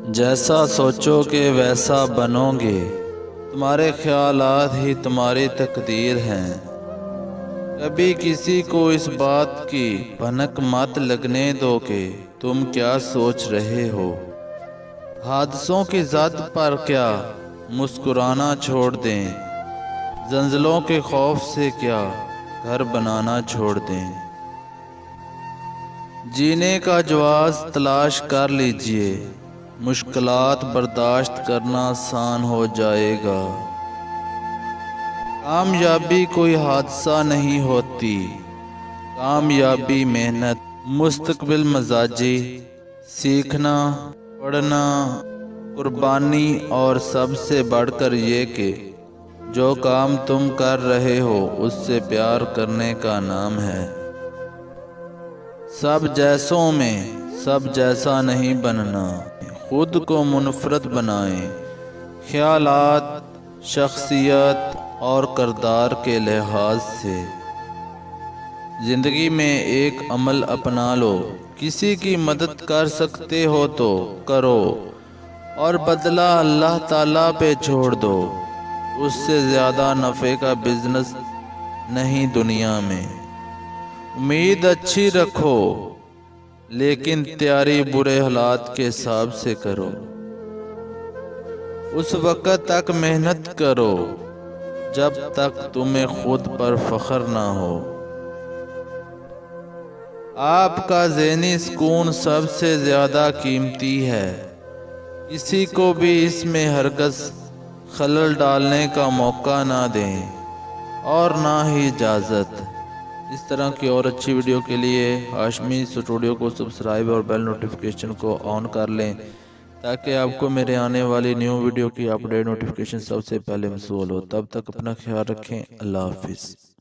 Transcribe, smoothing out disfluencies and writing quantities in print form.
جیسا سوچو کہ ویسا بنو گے، تمہارے خیالات ہی تمہاری تقدیر ہیں۔ کبھی کسی کو اس بات کی بھنک مت لگنے دو کہ تم کیا سوچ رہے ہو۔ حادثوں کی زد پر کیا مسکرانا چھوڑ دیں، زلزلوں کے خوف سے کیا گھر بنانا چھوڑ دیں۔ جینے کا جواز تلاش کر لیجئے، مشکلات برداشت کرنا آسان ہو جائے گا۔ کامیابی کوئی حادثہ نہیں ہوتی، کامیابی محنت، مستقبل مزاجی، سیکھنا، پڑھنا، قربانی اور سب سے بڑھ کر یہ کہ جو کام تم کر رہے ہو اس سے پیار کرنے کا نام ہے۔ سب جیسوں میں سب جیسا نہیں بننا، خود کو منفرد بنائیں۔ خیالات، شخصیت اور کردار کے لحاظ سے زندگی میں ایک عمل اپنا لو، کسی کی مدد کر سکتے ہو تو کرو اور بدلہ اللہ تعالیٰ پہ چھوڑ دو۔ اس سے زیادہ نفع کا بزنس نہیں دنیا میں۔ امید اچھی رکھو لیکن تیاری برے حالات کے حساب سے کرو۔ اس وقت تک محنت کرو جب تک تمہیں خود پر فخر نہ ہو۔ آپ کا ذہنی سکون سب سے زیادہ قیمتی ہے، کسی کو بھی اس میں ہرگز خلل ڈالنے کا موقع نہ دیں اور نہ ہی اجازت۔ اس طرح کی اور اچھی ویڈیو کے لیے ہاشمی اسٹوڈیو کو سبسکرائب اور بیل نوٹیفیکیشن کو آن کر لیں تاکہ آپ کو میرے آنے والی نیو ویڈیو کی اپڈیٹ نوٹیفیکیشن سب سے پہلے موصول ہو۔ تب تک اپنا خیال رکھیں۔ اللہ حافظ۔